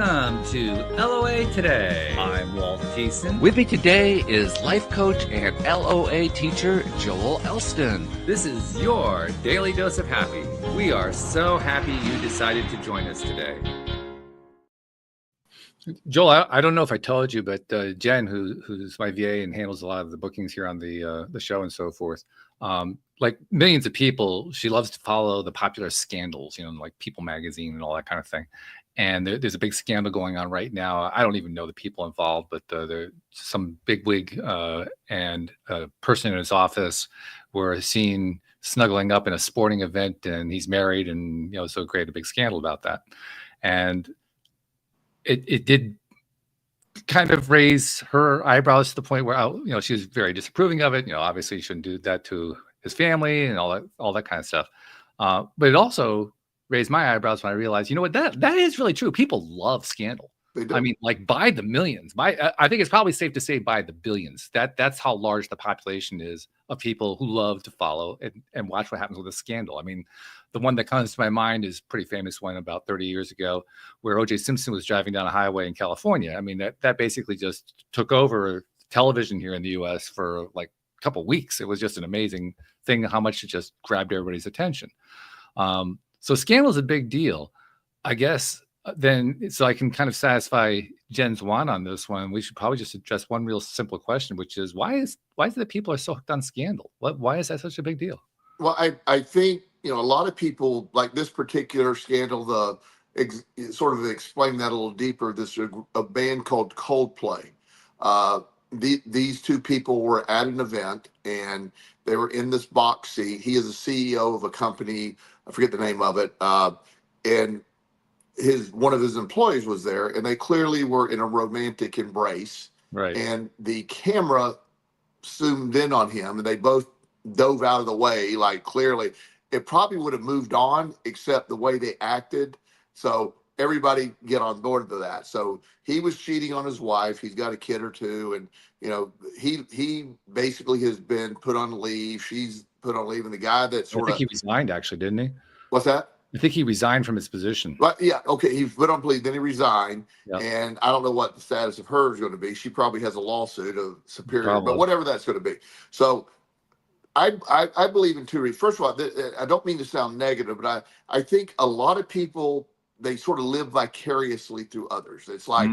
Welcome to LOA Today. I'm Walt Thiessen. With me today is life coach and LOA teacher Joel Elston. This is your daily dose of happy. We are so happy you decided to join us today. Joel, I don't know if I told you, but Jen, who's my VA and handles a lot of the bookings here on the show and so forth, like millions of people, she loves to follow the popular scandals, like People Magazine and all that kind of thing. And there's a big scandal going on right now. I don't even know the people involved, but there's some bigwig and a person in his office were seen snuggling up in a sporting event, and he's married, and so created a big scandal about that. And it did kind of raise her eyebrows to the point where she was very disapproving of it. Obviously you shouldn't do that to his family and all that kind of stuff. But it also raised my eyebrows when I realized, what, that is really true. People love scandal. I mean, like by the millions. I think it's probably safe to say by the billions. That's how large the population is of people who love to follow and watch what happens with a scandal. I mean, the one that comes to my mind is a pretty famous one about 30 years ago, where O.J. Simpson was driving down a highway in California. I mean, that basically just took over television here in the U.S. for like a couple of weeks. It was just an amazing thing how much it just grabbed everybody's attention. So scandal is a big deal, I guess. Then, so I can kind of satisfy Jen's want on this one. We should probably just address one real simple question, which is why is it that people are so hooked on scandal? Why is that such a big deal? Well, I think a lot of people like this particular scandal. Sort of explain that a little deeper. This a band called Coldplay. These two people were at an event and they were in this box seat. He is a CEO of a company. I forget the name of it. And one of his employees was there, and they clearly were in a romantic embrace. Right. And the camera zoomed in on him, and they both dove out of the way. Like clearly, it probably would have moved on, except the way they acted. So everybody get on board to that. So he was cheating on his wife. He's got a kid or two, and he basically has been put on leave. She's put on leave, and the guy that I think he resigned, actually, didn't he? What's that? I think he resigned from his position. But yeah, okay, he put on leave, then he resigned, Yep. and I don't know what the status of her is going to be. She probably has a lawsuit of superior, Probably. but whatever that's going to be. So I believe in two reasons. First of all, I don't mean to sound negative, but I think a lot of people, they sort of live vicariously through others. It's like,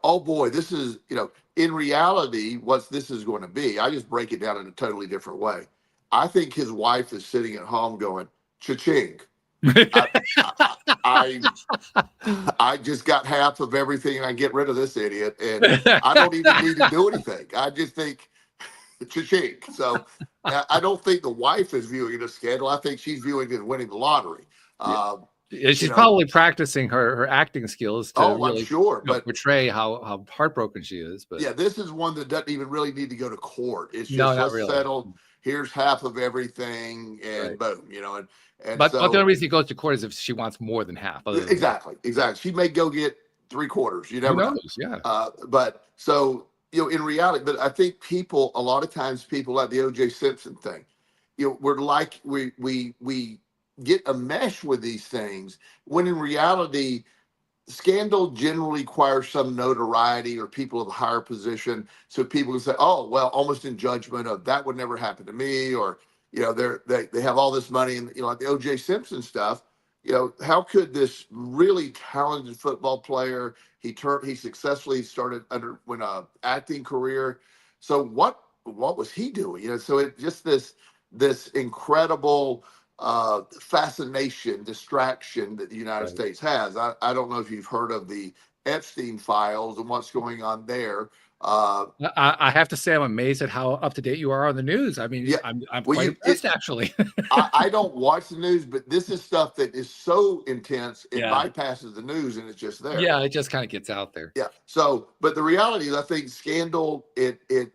oh boy, this is, in reality, what this is going to be. I just break it down in a totally different way. I think his wife is sitting at home going, cha-ching. I just got half of everything, and I get rid of this idiot, and I don't even need to do anything. I just think, cha-ching. So I don't think the wife is viewing it as scandal. I think she's viewing it as winning the lottery. She's probably practicing her acting skills to really, I'm sure, but portray how heartbroken she is. But yeah, this is one that doesn't even really need to go to court. It's just not really. Settled. Here's half of everything, and boom, But the only reason he goes to court is if she wants more than half. Exactly. She may go get 3/4. You never know. Yeah. But so in reality, but I think a lot of times people like the O.J. Simpson thing, we're like we get enmeshed with these things when in reality, scandal generally requires some notoriety or people of a higher position, so people can say, oh well, almost in judgment of that would never happen to me, or they have all this money, and like the O.J. Simpson stuff. How could this really talented football player, he successfully started went a acting career. So what was he doing? So it just this incredible fascination, distraction that the United States has. I don't know if you've heard of the Epstein files and what's going on there. I have to say, I'm amazed at how up to date you are on the news. I mean, I'm quite impressed, actually. I don't watch the news, but this is stuff that is so intense, it bypasses the news, and it's just there. Yeah, it just kind of gets out there. Yeah. So, but the reality is, I think scandal, it's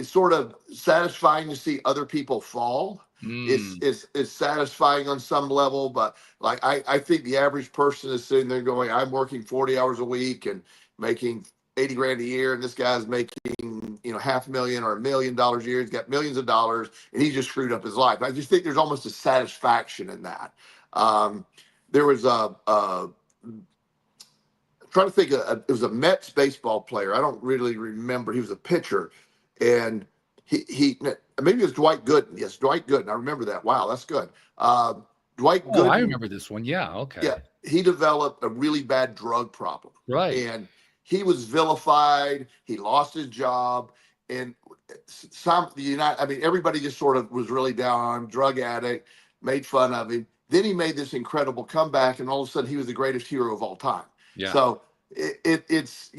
sort of satisfying to see other people fall. It's satisfying on some level, but like I think the average person is sitting there going, I'm working 40 hours a week and making $80,000 a year, and this guy's making $500,000 or $1 million a year. He's got millions of dollars, and he just screwed up his life. I just think there's almost a satisfaction in that. There was a trying to think of, it was a Mets baseball player. I don't really remember. He was a pitcher, and he maybe it was Dwight Gooden. Yes, Dwight Gooden. I remember that. Wow, that's good. Dwight Oh, I Gooden. remember this one. Yeah. Okay. Yeah, he developed a really bad drug problem, Right. and he was vilified. He lost his job, and I mean, everybody just sort of was really down on him. Drug addict, made fun of him. Then he made this incredible comeback, and all of a sudden, he was the greatest hero of all time. Yeah. So it's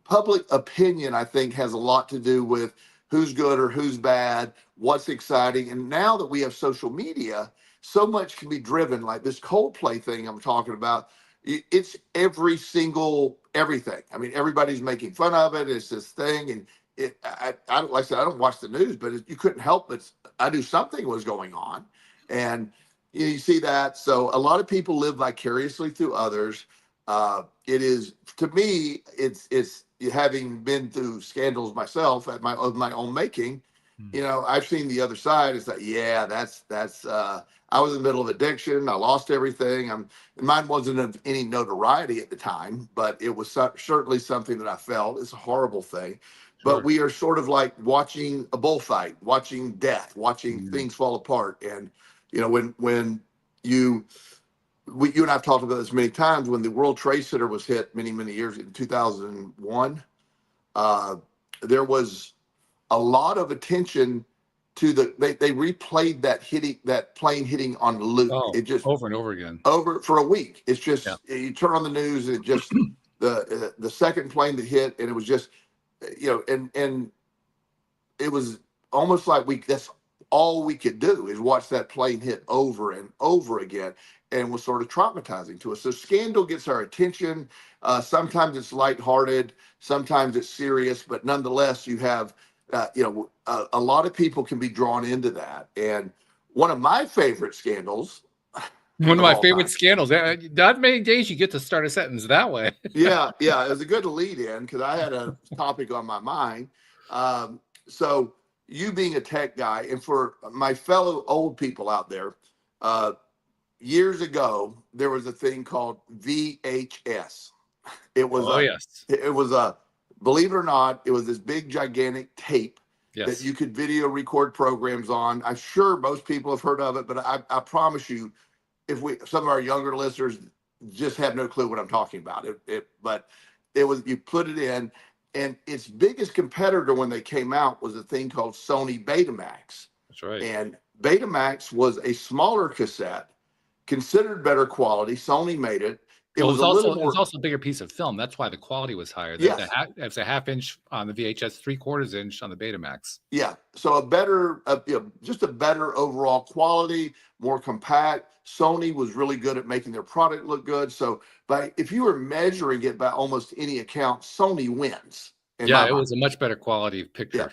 public opinion, I think, has a lot to do with who's good or who's bad, what's exciting. And now that we have social media, so much can be driven, like this Coldplay thing I'm talking about. It's every single everything. I mean, everybody's making fun of it. It's this thing, and I like I said, I don't watch the news, but you couldn't help but I knew something was going on, and you see that. So a lot of people live vicariously through others. It is, to me, it's having been through scandals myself of my own making. You know, I've seen the other side. It's like, yeah, that's I was in the middle of addiction. I lost everything. Mine wasn't of any notoriety at the time, but it was certainly something that I felt. It's a horrible thing. Sure. But we are sort of like watching a bullfight, watching death, watching things fall apart. And, you know, when you and I've talked about this many times, when the World Trade Center was hit many, many years in 2001, there was a lot of attention to they replayed that plane hitting on loop. Oh, It just over and over again. over for a week. It's just, Yeah. you turn on the news and it just the second plane that hit, and it was just, you know, and it was almost like that's all we could do is watch that plane hit over and over again, and was sort of traumatizing to us. So scandal gets our attention. Sometimes it's lighthearted, sometimes it's serious, but nonetheless, you have, a lot of people can be drawn into that. And one of my favorite scandals, One of my all favorite time. scandals. Not many days you get to start a sentence that way. Yeah, it was a good lead in because I had a topic on my mind. So you being a tech guy, and for my fellow old people out there, years ago there was a thing called VHS. It was Oh, yes. it was a, believe it or not, it was this big gigantic tape that Yes. you could video record programs on. I'm sure most people have heard of it, but I promise you, some of our younger listeners just have no clue what I'm talking about. But it was, you put it in, and its biggest competitor when they came out was a thing called Sony Betamax. That's right. And Betamax was a smaller cassette, considered better quality. Sony made it. It Well, was a little more. It's also a bigger piece of film. That's why the quality was higher. Yes. It's a half inch on the VHS, 3/4 inch on the Betamax. Yeah. So a better, just a better overall quality, more compact. Sony was really good at making their product look good. So, if you were measuring it by almost any account, Sony wins. Yeah, it was a much better quality picture. Yeah.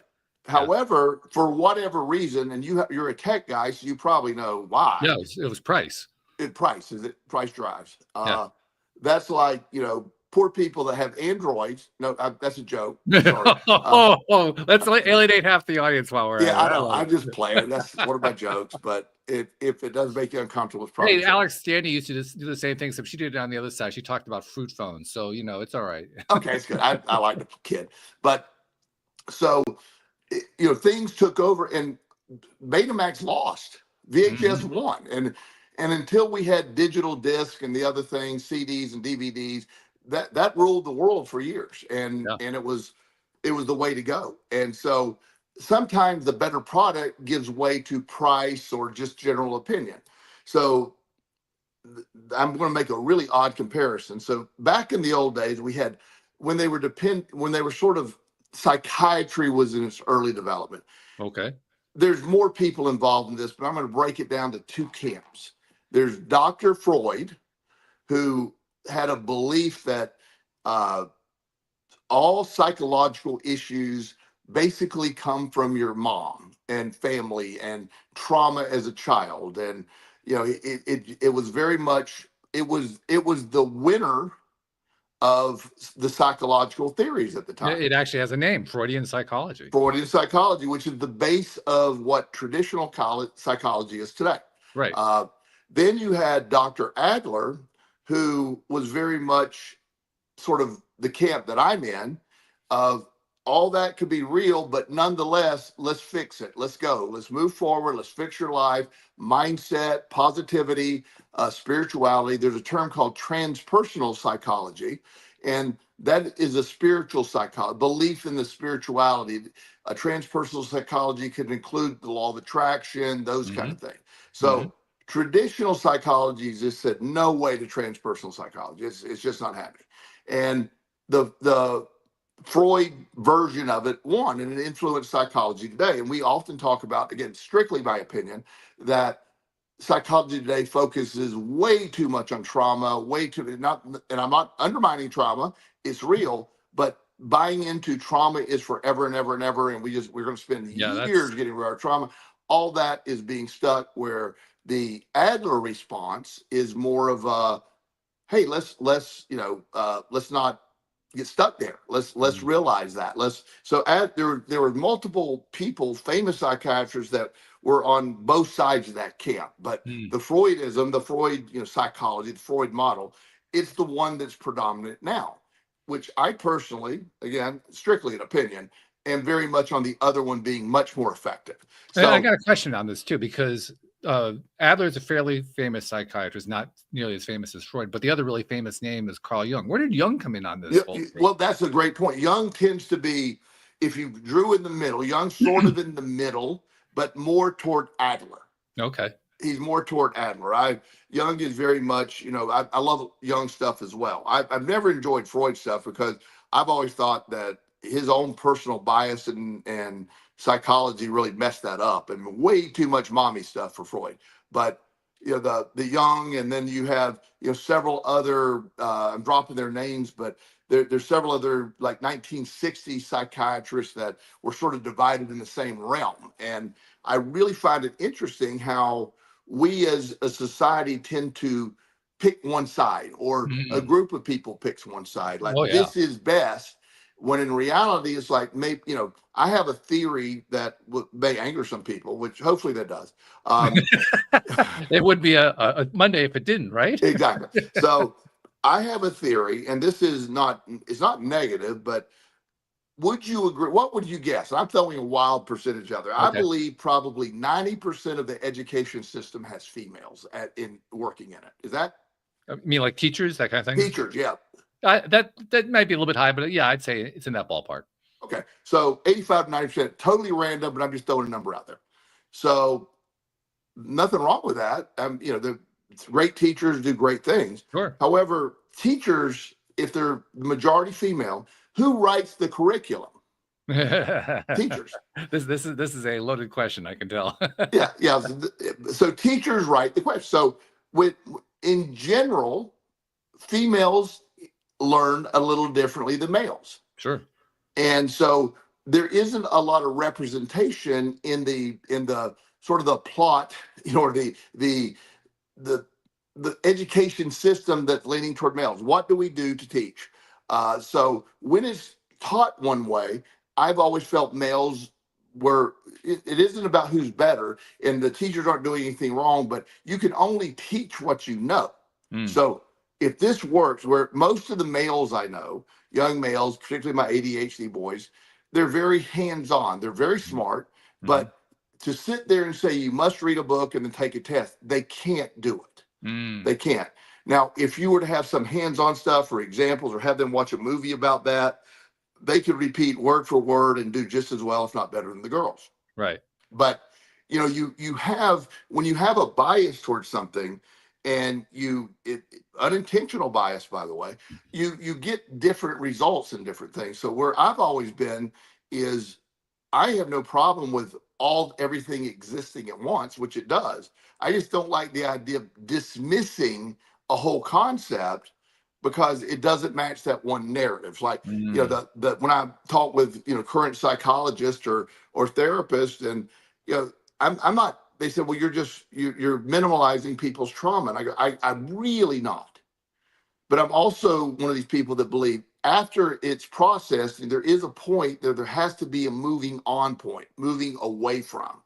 However, for whatever reason, and you're a tech guy, so you probably know why. Yeah, it was price. Price drives. That's like, poor people that have Androids. No, that's a joke. Sorry. Let's alienate half the audience while we're at it. I know. I'm just playing. That's one of my jokes. But if it does make you uncomfortable, it's probably. Hey, Alex Stanley used to do the same thing, except she did it on the other side. She talked about fruit phones, so it's all right. Okay, it's good. I like the kid, but so things took over, and Betamax lost. VHS won, and until we had digital disc and the other things, CDs and DVDs, that ruled the world for years, and it was the way to go. And so sometimes the better product gives way to price or just general opinion. So I'm going to make a really odd comparison. So back in the old days, we had, when they were sort of, psychiatry was in its early development. Okay. There's more people involved in this, but I'm going to break it down to two camps. There's Dr. Freud, who had a belief that all psychological issues basically come from your mom and family and trauma as a child. And, it was very much, it was the winner of the psychological theories at the time. It actually has a name, Freudian psychology. Freudian psychology, which is the base of what traditional psychology is today. Right. Then you had Dr. Adler, who was very much sort of the camp that I'm in of all that could be real, but nonetheless, let's fix it. Let's go. Let's move forward. Let's fix your life, mindset, positivity, spirituality. There's a term called transpersonal psychology, and that is a spiritual psychology, belief in the spirituality. A transpersonal psychology could include the law of attraction, those kind of things. So traditional psychology just said no way to transpersonal psychology. It's just not happening. And the Freud version of it won, and it influenced psychology today. And we often talk about, again, strictly my opinion, that psychology today focuses way too much on trauma, way too not, and I'm not undermining trauma, it's real, but buying into trauma is forever and ever and ever, and we're going to spend years getting rid of our trauma. All that is being stuck, where the Adler response is more of a, hey, let's not get stuck there. Let's realize that. There were multiple people, famous psychiatrists, that were on both sides of that camp. But the Freud psychology, the Freud model, it's the one that's predominant now, which I personally, again, strictly an opinion, am very much on the other one being much more effective. So I got a question on this too, because Adler is a fairly famous psychiatrist, not nearly as famous as Freud, but the other really famous name is Carl Jung. Where did Jung come in on this? Well, that's a great point. Jung tends to be, if you drew in the middle, Jung's sort of in the middle, but more toward Adler. Okay. He's more toward Adler. Jung is very much, I love Jung stuff as well. I've never enjoyed Freud stuff because I've always thought that his own personal bias and psychology really messed that up, and way too much mommy stuff for Freud. But the Jung, and then you have several other, I'm dropping their names, but there's several other like 1960s psychiatrists that were sort of divided in the same realm. And I really find it interesting how we as a society tend to pick one side, or a group of people picks one side, like this is best, when in reality it's like, maybe, I have a theory that may anger some people, which hopefully that does. It would be a Monday if it didn't, right? Exactly. So I have a theory, and it's not negative, but would you agree? What would you guess? I'm throwing a wild percentage out there. Okay. I believe probably 90% of the education system has females in working in it. Is that? You mean like teachers, that kind of thing? Teachers, yeah. That might be a little bit high, but yeah, I'd say it's in that ballpark. Okay, so 85 to 90%, totally random, but I'm just throwing a number out there. So nothing wrong with that. The great teachers do great things. Sure. However, teachers, if they're the majority female, who writes the curriculum? Teachers. This is a loaded question, I can tell. yeah. So teachers write the question. So in general, females learn a little differently than males. Sure. And so there isn't a lot of representation in the sort of the plot, or the education system that's leaning toward males. What do we do to teach? So when it's taught one way, I've always felt males it isn't about who's better, and the teachers aren't doing anything wrong, but you can only teach what you know. So if this works, where most of the males I know, young males, particularly my ADHD boys, they're very hands-on, they're very smart, but to sit there and say you must read a book and then take a test, they can't do it. They can't. Now, if you were to have some hands-on stuff or examples, or have them watch a movie about that, they could repeat word for word and do just as well, if not better, than the girls. Right. But you have, when you have a bias towards something, and unintentional bias, by the way, you get different results in different things. So where I've always been is, I have no problem with everything existing at once, which it does. I just don't like the idea of dismissing a whole concept because it doesn't match that one narrative. Like, when I talk with, current psychologists or therapists, and, I'm not, they said, well, you're minimalizing people's trauma. And I go, I'm really not. But I'm also one of these people that believe after it's processed, there is a point that there has to be a moving on point, moving away from,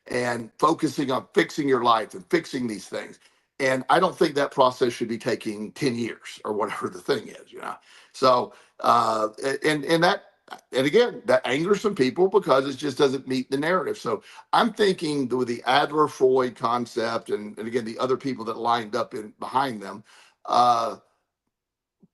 and focusing on fixing your life and fixing these things. And I don't think that process should be taking 10 years or whatever the thing is, So, and that, and again, that angers some people because it just doesn't meet the narrative. So I'm thinking with the Adler Freud concept, and again, the other people that lined up in behind them,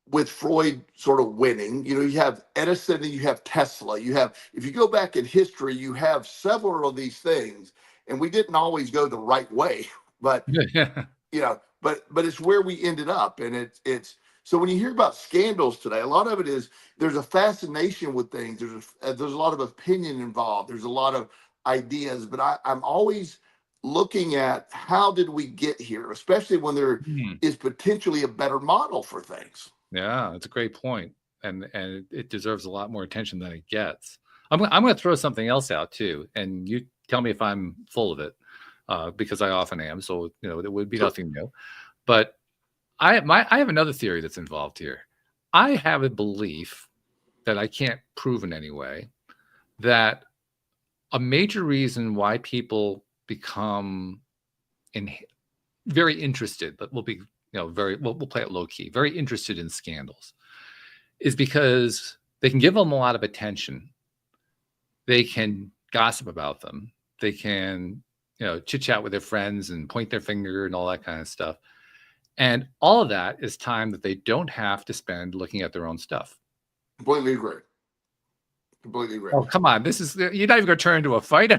with Freud sort of winning, you have Edison and you have Tesla. You have, if you go back in history, you have several of these things, and we didn't always go the right way, but Yeah. but it's where we ended up, and it's so when you hear about scandals today, a lot of it is there's a fascination with things. There's a lot of opinion involved. There's a lot of ideas, but I'm always looking at how did we get here, especially when there Hmm. is potentially a better model for things. Yeah, that's a great point, and it deserves a lot more attention than it gets. I'm going to throw something else out too, and you tell me if I'm full of it, because I often am. So it would be Sure. nothing new. But I have another theory that's involved here. I have a belief that I can't prove in any way that a major reason why people become very interested, but we'll be we'll play it low key, very interested in scandals, is because they can give them a lot of attention. They can gossip about them. They can chit chat with their friends and point their finger and all that kind of stuff. And all of that is time that they don't have to spend looking at their own stuff. Completely agree. Completely agree. Oh, come on. You're not even going to turn into a fight.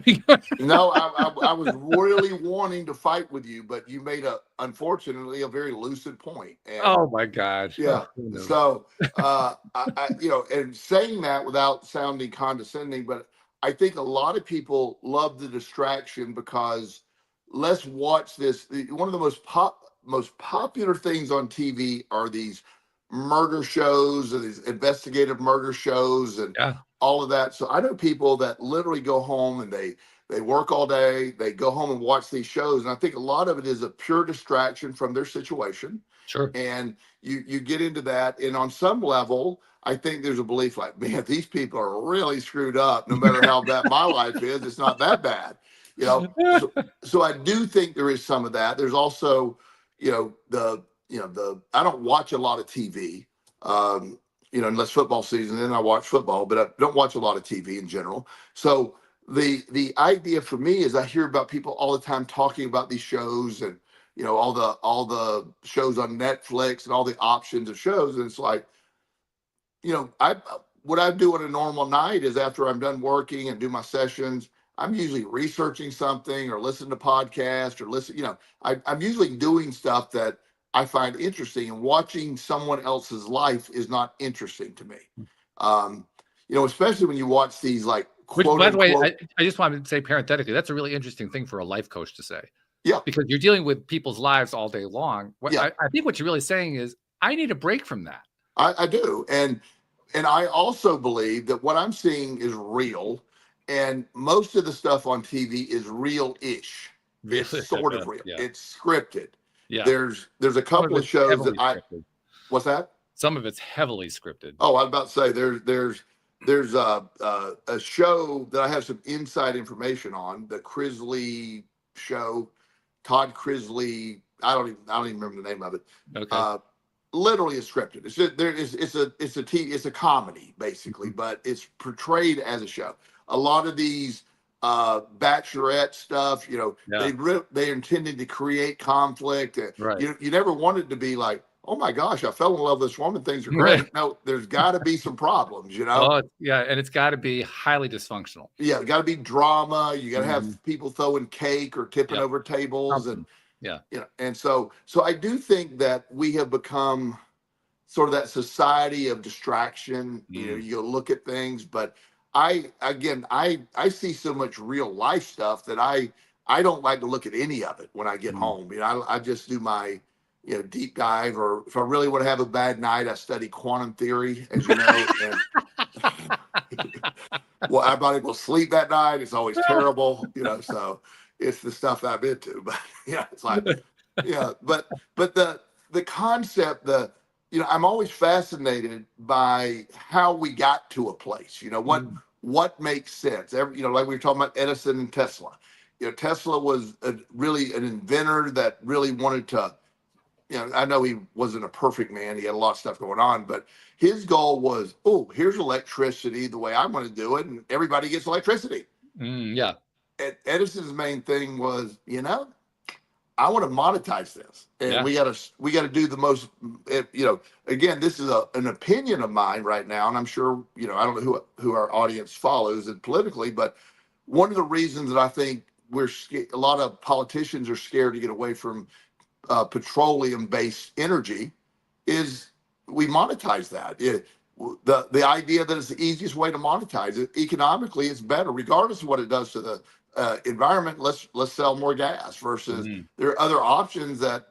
No, I was really wanting to fight with you, but you made unfortunately, a very lucid point. And oh my God. yeah. Oh, So, and saying that without sounding condescending, but I think a lot of people love the distraction because let's watch this. One of the most popular things on TV are these murder shows, or these investigative murder shows, and yeah. all of that. So I know people that literally go home and they work all day, they go home and watch these shows, and I think a lot of it is a pure distraction from their situation. Sure. And you get into that, and on some level, I think there's a belief like, man, these people are really screwed up. No matter how bad my life is, it's not that bad, So I do think there is some of that. There's also, I don't watch a lot of TV, unless football season, then I watch football, but I don't watch a lot of TV in general. So the idea for me is I hear about people all the time talking about these shows and all the shows on Netflix and all the options of shows, and it's like, what I do on a normal night is after I'm done working and do my sessions, I'm usually researching something or listening to podcasts or I'm usually doing stuff that I find interesting, and watching someone else's life is not interesting to me. Especially when you watch these like Which, quote by the way, unquote, I just wanted to say parenthetically, that's a really interesting thing for a life coach to say. Yeah. Because you're dealing with people's lives all day long. Yeah. I think what you're really saying is, I need a break from that. I do. And I also believe that what I'm seeing is real, and most of the stuff on TV is real-ish. It's sort of real. Yeah. It's scripted. Yeah. There's a couple of shows that scripted. What's that? Some of it's heavily scripted. Oh, I was about to say there's a show that I have some inside information on, the Crisley show, Todd Crisley. I don't even remember the name of it. Okay. Literally is scripted. It's a comedy basically, but it's portrayed as a show. A lot of these bachelorette stuff, they intended to create conflict. Right. You never wanted to be like, oh my gosh, I fell in love with this woman, things are great. No, there's got to be some problems, Oh, yeah, and it's got to be highly dysfunctional. Yeah, got to be drama. You got to have people throwing cake or tipping over tables, and and so I do think that we have become sort of that society of distraction. You go look at things, but I see so much real life stuff that I don't like to look at any of it when I get home. I just do my deep dive, or if I really want to have a bad night, I study quantum theory, as you know. And well, I'm not able to sleep that night. It's always terrible, so it's the stuff I'm into. But it's like, but the concept, I'm always fascinated by how we got to a place. What makes sense. Like we were talking about Edison and Tesla. Tesla was really an inventor that really wanted to I know he wasn't a perfect man. He had a lot of stuff going on, but his goal was, oh, here's electricity the way I'm going to do it, and everybody gets electricity. Yeah. Edison's main thing was, I want to monetize this, and Yeah. we got to do the most. Again, this is an opinion of mine right now, and I'm sure I don't know who our audience follows and politically, but one of the reasons that I think a lot of politicians are scared to get away from petroleum-based energy is we monetize that. The idea that it's the easiest way to monetize it economically, it's better, regardless of what it does to the environment. Let's sell more gas versus there are other options that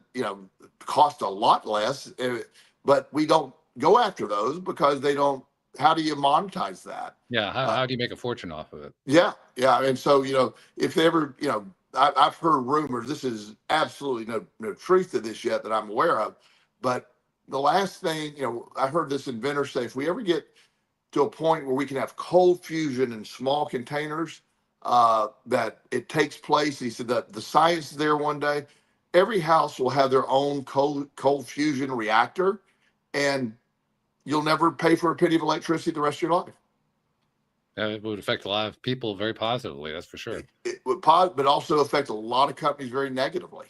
cost a lot less, but we don't go after those because they don't. How do you monetize that? Yeah. How do you make a fortune off of it? Yeah, and so if they ever I've heard rumors. This is absolutely no truth to this yet that I'm aware of, but the last thing I heard this inventor say, if we ever get to a point where we can have cold fusion in small containers, that it takes place. He said that the science is there one day. Every house will have their own cold fusion reactor, and you'll never pay for a penny of electricity the rest of your life. It would affect a lot of people very positively, that's for sure. It would but also affect a lot of companies very negatively.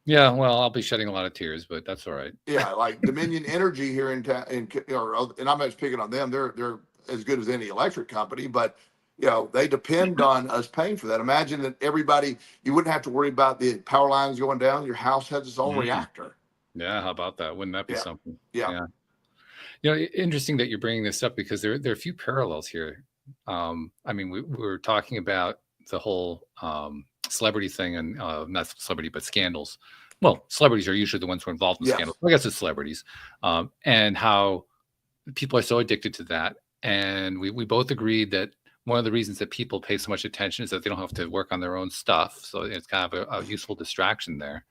Yeah, well, I'll be shedding a lot of tears, but that's all right. Yeah, like Dominion Energy here in town, and I'm not picking on them. They're as good as any electric company, but they depend on us paying for that. Imagine that you wouldn't have to worry about the power lines going down. Your house has its own reactor. Yeah, how about that? Wouldn't that be something? Yeah. Interesting that you're bringing this up because there are a few parallels here. I mean, we were talking about the whole celebrity thing, and not celebrity, but scandals. Well, celebrities are usually the ones who are involved in scandals. I guess it's celebrities, and how people are so addicted to that. And we both agreed that one of the reasons that people pay so much attention is that they don't have to work on their own stuff. So it's kind of a useful distraction there.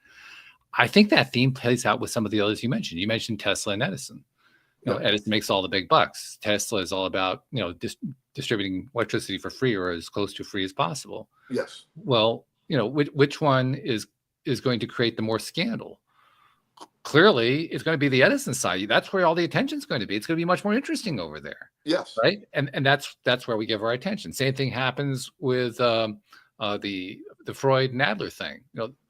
I think that theme plays out with some of the others you mentioned. You mentioned Tesla and Edison. Edison makes all the big bucks. Tesla is all about distributing electricity for free or as close to free as possible. Yes. Well, which one is going to create the more scandal? Clearly, it's going to be the Edison side. That's where all the attention is going to be. It's going to be much more interesting over there. Yes. Right. And that's where we give our attention. Same thing happens with the Freud and Adler thing.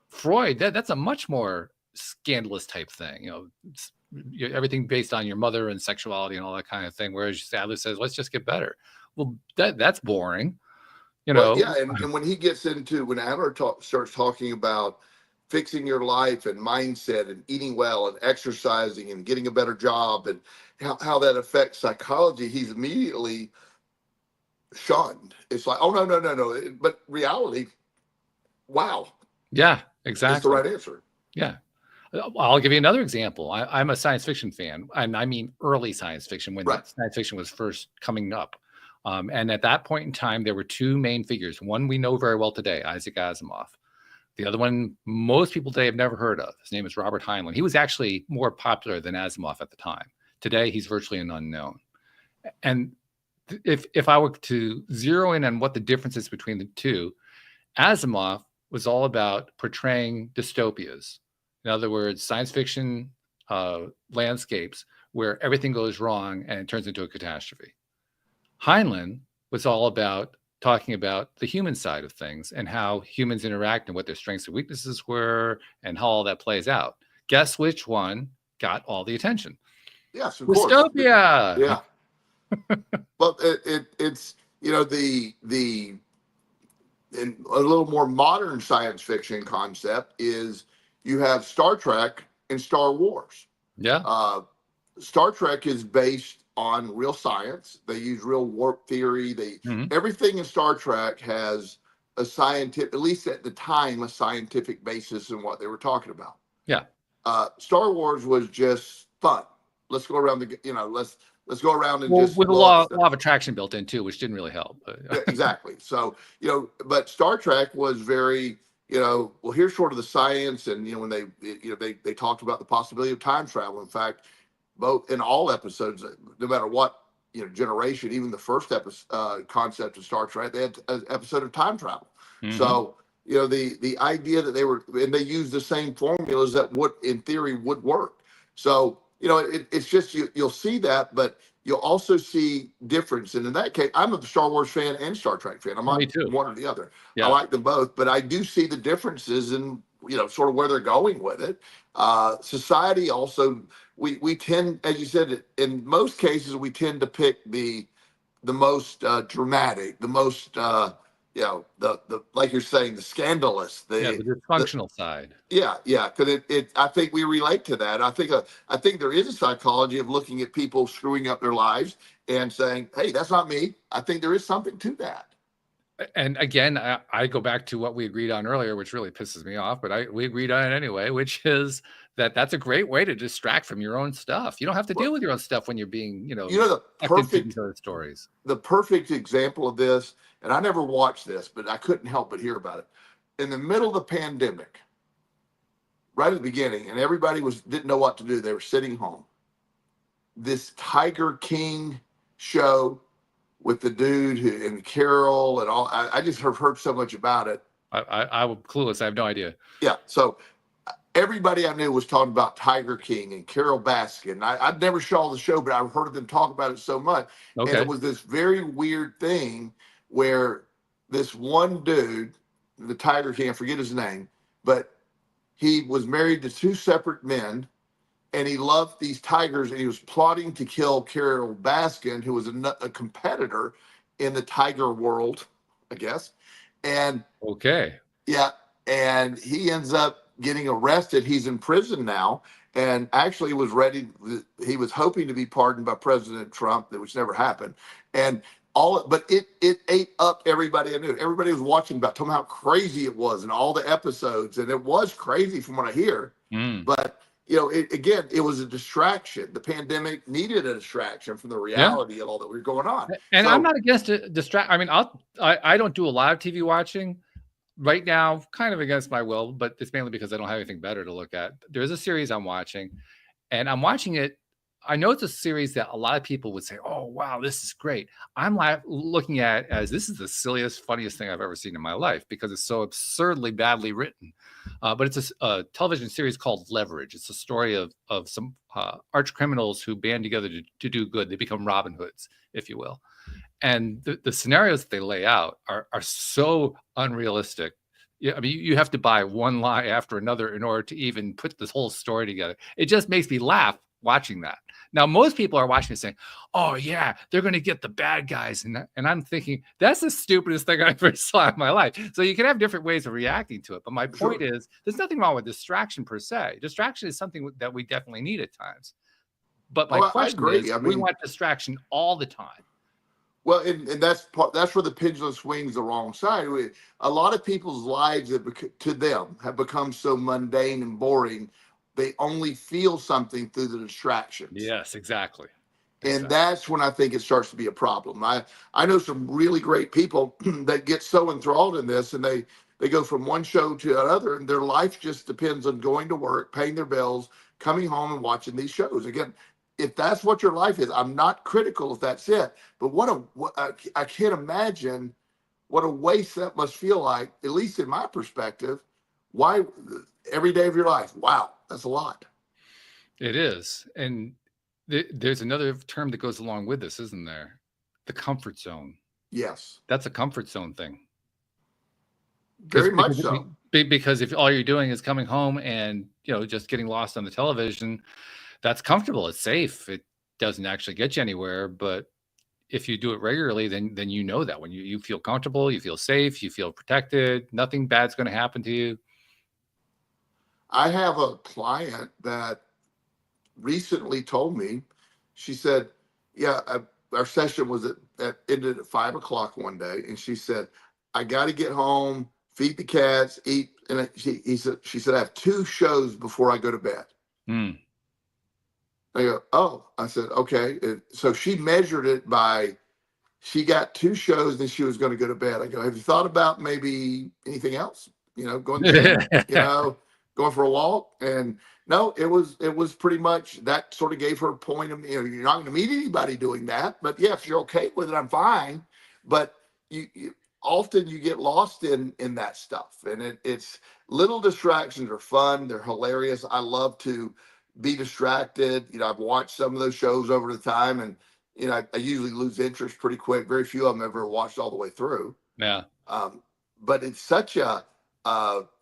Freud, that's a much more scandalous type thing. Everything based on your mother and sexuality and all that kind of thing. Whereas Adler says, let's just get better. Well, that's boring. Well, yeah, and when he gets into when Adler starts talking about fixing your life and mindset and eating well and exercising and getting a better job and how that affects psychology, he's immediately shunned. It's like, oh no. But reality, wow. Yeah, exactly. That's the right answer. Yeah. I'll give you another example. I'm a science fiction fan, and I mean early science fiction when science fiction was first coming up. And at that point in time, there were two main figures. One we know very well today, Isaac Asimov. The other one most people today have never heard of. His name is Robert Heinlein. He was actually more popular than Asimov at the time. Today, he's virtually an unknown. And if I were to zero in on what the difference is between the two, Asimov was all about portraying dystopias. In other words, science fiction landscapes where everything goes wrong and it turns into a catastrophe. Heinlein was all about talking about the human side of things and how humans interact and what their strengths and weaknesses were and how all that plays out. Guess which one got all the attention? Yes, of Dystopia. Course. Yeah. Well, it's the and a little more modern science fiction concept is you have Star Trek and Star Wars. Yeah. Star Trek is based on real science. They use real warp theory. Everything in Star Trek has a scientific, at least at the time, a scientific basis in what they were talking about. Yeah. Star Wars was just fun. Let's go around let's go around and just with a law of attraction built in too, which didn't really help. Yeah, exactly. So but Star Trek was very well, here's sort of the science, and when they talked about the possibility of time travel. In fact, both in all episodes, no matter what generation, even the first episode concept of Star Trek, they had an episode of time travel. So the idea that they used the same formulas that would, in theory, would work. So, it's just, you'll see that, but you'll also see difference. And in that case, I'm a Star Wars fan and Star Trek fan. I'm not Me too. one or the other. I Yeah. like them both, but I do see the differences in, sort of where they're going with it. Society also, we tend, as you said, in most cases, we tend to pick the most dramatic, the most, the like you're saying, the scandalous, Yeah, the dysfunctional side. yeah, because I think we relate to that. I think there is a psychology of looking at people screwing up their lives and saying, "Hey, that's not me." I think there is something to that. And again, I go back to what we agreed on earlier, which really pisses me off, but we agreed on it anyway, which is that's a great way to distract from your own stuff. You don't have to deal with your own stuff when you're being, The sucked into these other stories. the perfect example of this, and I never watched this, but I couldn't help but hear about it. In the middle of the pandemic, right at the beginning, and everybody didn't know what to do. They were sitting home. This Tiger King show with the dude and Carol and all. I just have heard so much about it. I'm clueless. I have no idea. Yeah. So everybody I knew was talking about Tiger King and Carol Baskin. I'd never saw the show, but I've heard them talk about it so much. Okay. And it was this very weird thing where this one dude, the Tiger King, I forget his name, but he was married to two separate men, and he loved these tigers, and he was plotting to kill Carol Baskin, who was a competitor in the tiger world, I guess. And okay, yeah, and he ends up getting arrested. He's in prison now, and actually he was hoping to be pardoned by President Trump, which never happened. And but it ate up everybody I knew. Everybody was watching about, telling me how crazy it was and all the episodes, and it was crazy from what I hear. But it was a distraction. The pandemic needed a distraction from the reality of all that was going on. And I'm not against it. I mean, I don't do a lot of TV watching right now, kind of against my will, but it's mainly because I don't have anything better to look at. There's a series I'm watching, and I'm watching it. I know it's a series that a lot of people would say, "Oh, wow, this is great." I'm looking at it as this is the silliest, funniest thing I've ever seen in my life because it's so absurdly badly written. But it's a television series called Leverage. It's a story of some arch criminals who band together to do good. They become Robin Hoods, if you will. And the scenarios that they lay out are so unrealistic. Yeah, I mean, you have to buy one lie after another in order to even put this whole story together. It just makes me laugh watching that. Now, most people are watching it saying, "Oh yeah, they're going to get the bad guys," and I'm thinking that's the stupidest thing I ever saw in my life. So you can have different ways of reacting to it, but my point is, there's nothing wrong with distraction per se. Distraction is something that we definitely need at times. But my question is, we want distraction all the time. Well, and that's where the pendulum swings the wrong side. A lot of people's lives to them have become so mundane and boring. They only feel something through the distractions. Yes, exactly. And that's when I think it starts to be a problem. I know some really great people that get so enthralled in this, and they go from one show to another, and their life just depends on going to work, paying their bills, coming home and watching these shows. Again, if that's what your life is, I'm not critical if that's it, but I can't imagine what a waste that must feel like, at least in my perspective. Why every day of your life? Wow, that's a lot. It is. And there's another term that goes along with this, isn't there? The comfort zone. Yes. That's a comfort zone thing. Very much so. Because if all you're doing is coming home and, just getting lost on the television, that's comfortable. It's safe. It doesn't actually get you anywhere. But if you do it regularly, then you know that when you feel comfortable, you feel safe, you feel protected, nothing bad's going to happen to you. I have a client that recently told me, she said, yeah, our session was ended at 5:00 one day. And she said, I got to get home, feed the cats, eat. And she said, I have 2 shows before I go to bed. I go, oh, I said, okay. So she measured it by, she got 2 shows and she was going to go to bed. I go, have you thought about maybe anything else? Going to the gym, going for a walk? And no, it was pretty much that sort of gave her a point of, you're not going to meet anybody doing that, but yeah, if you're okay with it, I'm fine. But often you get lost in that stuff, and it's little distractions are fun. They're hilarious. I love to be distracted. I've watched some of those shows over the time, and I usually lose interest pretty quick. Very few of them ever watched all the way through. Yeah. But it's such a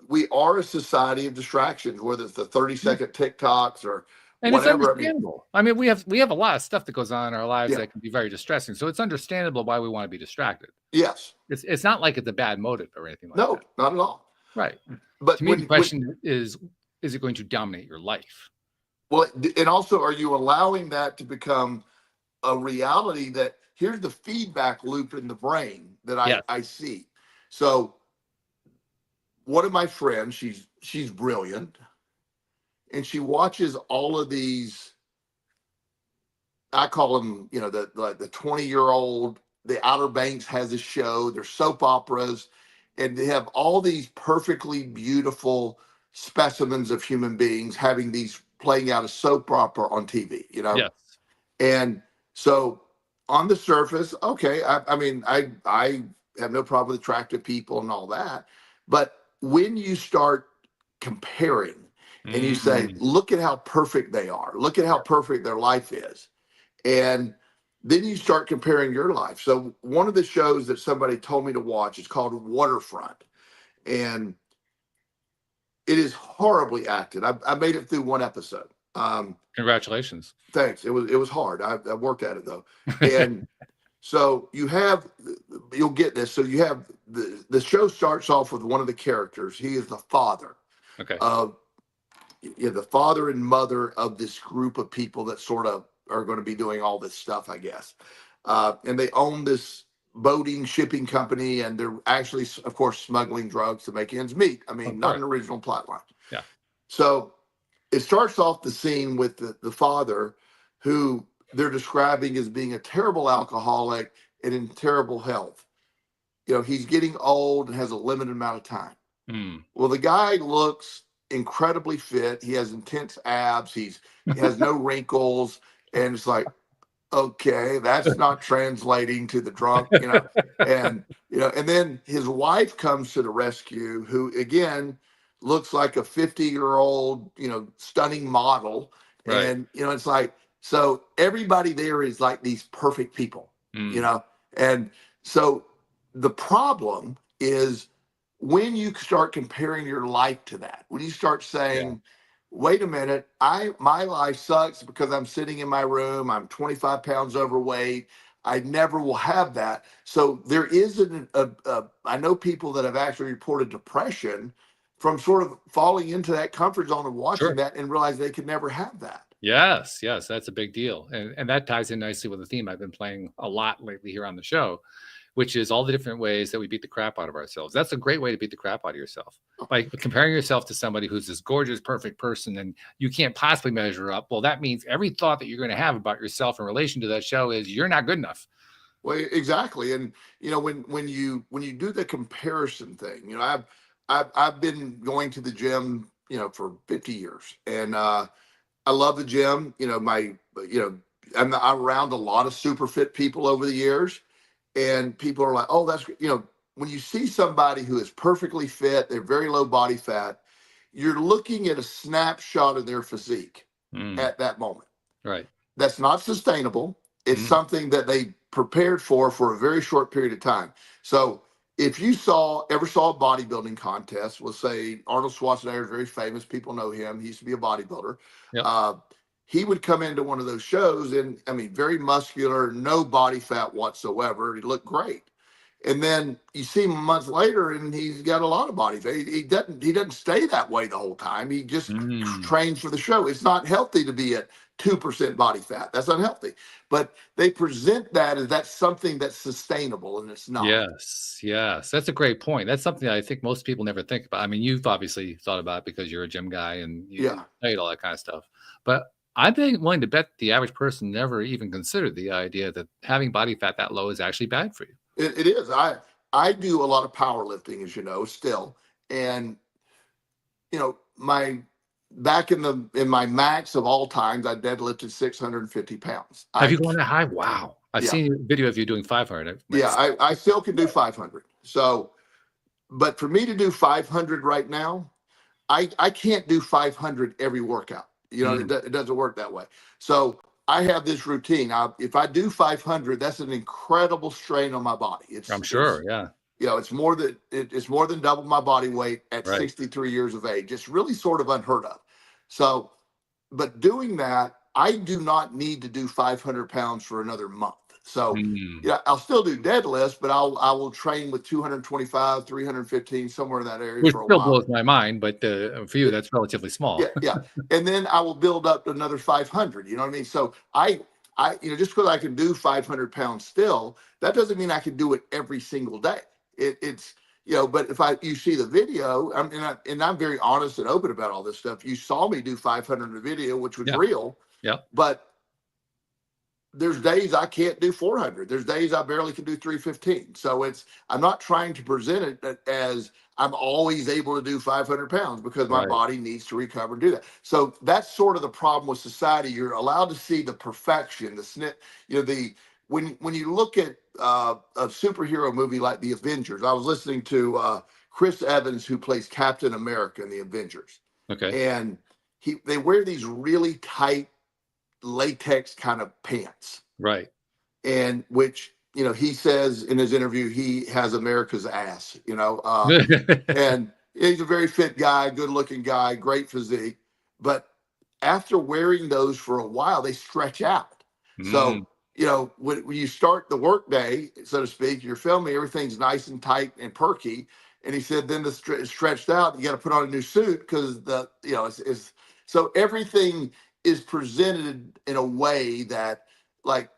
we are a society of distractions, whether it's the 30-second TikToks or And whatever. it's understandable. I mean, we have a lot of stuff that goes on in our lives Yeah. that can be very distressing. So it's understandable why we want to be distracted. Yes. It's not like it's a bad motive or anything like that. No, not at all. Right. But To me, the question is it going to dominate your life? Well, and also, are you allowing that to become a reality? That here's the feedback loop in the brain that Yes. I see. So one of my friends, she's brilliant, and she watches all of these. I call them, the 20-year-old. The Outer Banks has a show. They're soap operas, and they have all these perfectly beautiful specimens of human beings having these playing out a soap opera on TV. Yes. And so on the surface, okay, I mean, I have no problem with attractive people and all that, but when you start comparing and you say, look at how perfect they are, look at how perfect their life is, and then you start comparing your life. So one of the shows that somebody told me to watch is called Waterfront, and it is horribly acted. I made it through one episode. Congratulations. Thanks. It was hard. I worked at it though. And so you'll get this. So you have the show starts off with one of the characters. He is the father. Okay. The father and mother of this group of people that sort of are going to be doing all this stuff, I guess. And they own this boating shipping company, and they're actually, of course, smuggling drugs to make ends meet. I mean, not an original plot line. Yeah. So it starts off the scene with the father, who they're describing as being a terrible alcoholic and in terrible health. He's getting old and has a limited amount of time. Well, the guy looks incredibly fit. He has intense abs. He has no wrinkles. And it's like, okay, that's not translating to the drunk, and then his wife comes to the rescue, who again looks like a 50-year-old, stunning model. Right. And, it's like, so everybody there is like these perfect people, and so the problem is when you start comparing your life to that, when you start saying, wait a minute, my life sucks because I'm sitting in my room, I'm 25 pounds overweight, I never will have that. So there isn't I know people that have actually reported depression from sort of falling into that comfort zone of watching that and realize they could never have that. Yes, that's a big deal. And that ties in nicely with the theme I've been playing a lot lately here on the show, which is all the different ways that we beat the crap out of ourselves. That's a great way to beat the crap out of yourself. By comparing yourself to somebody who's this gorgeous, perfect person and you can't possibly measure up. Well, that means every thought that you're going to have about yourself in relation to that show is you're not good enough. Well, exactly. And, when you do the comparison thing, I've been going to the gym, for 50 years, and I love the gym. I'm around a lot of super fit people over the years, and people are like, oh, that's, when you see somebody who is perfectly fit, they're very low body fat, you're looking at a snapshot of their physique at that moment. Right. That's not sustainable. It's something that they prepared for a very short period of time. So if you ever saw a bodybuilding contest, let's say Arnold Schwarzenegger is very famous. People know him. He used to be a bodybuilder. Yep. He would come into one of those shows and, very muscular, no body fat whatsoever. He looked great. And then you see him months later and he's got a lot of body fat. He doesn't stay that way the whole time. He just trains for the show. It's not healthy to be at 2% body fat. That's unhealthy. But they present that as that's something that's sustainable, and it's not. Yes. That's a great point. That's something that I think most people never think about. I mean, you've obviously thought about it because you're a gym guy and you played all that kind of stuff. But I'd be willing to bet the average person never even considered the idea that having body fat that low is actually bad for you. It is. I do a lot of powerlifting, as you know, still. And, back in my max of all times, I deadlifted 650 pounds. Have you gone that high? Wow. I've seen a video of you doing 500. I still can do 500. So, but for me to do 500 right now, I can't do 500 every workout. Mm, It doesn't work that way. So I have this routine. If I do 500, that's an incredible strain on my body. I'm sure. Yeah. It's it's more than double my body weight at Right. 63 years of age. It's really sort of unheard of. So, but doing that, I do not need to do 500 pounds for another month. So, Mm. yeah, I'll still do deadlifts, but I will train with 225, 315, somewhere in that area Which for a still while. blows my mind, but for you, that's relatively small. Yeah, yeah. And then I will build up to another 500. You know what I mean? So just because I can do 500 pounds still, that doesn't mean I can do it every single day. It's but if you see the video, I'm very honest and open about all this stuff. You saw me do 500 in the video, which was Yeah. real, Yeah. but there's days I can't do 400. There's days I barely can do 315. So I'm not trying to present it as I'm always able to do 500 pounds, because my Right. body needs to recover and do that. So that's sort of the problem with society. You're allowed to see the perfection, the snip, when you look at a superhero movie like the Avengers. I was listening to Chris Evans, who plays Captain America in the Avengers, Okay. and they wear these really tight latex kind of pants, Right. and which he says in his interview he has America's ass, and he's a very fit guy, good looking guy, great physique, but after wearing those for a while they stretch out. Mm, So when you start the work day, so to speak, you're filming, everything's nice and tight and perky, and he said then it's stretched out, you got to put on a new suit because it's so everything is presented in a way that, like,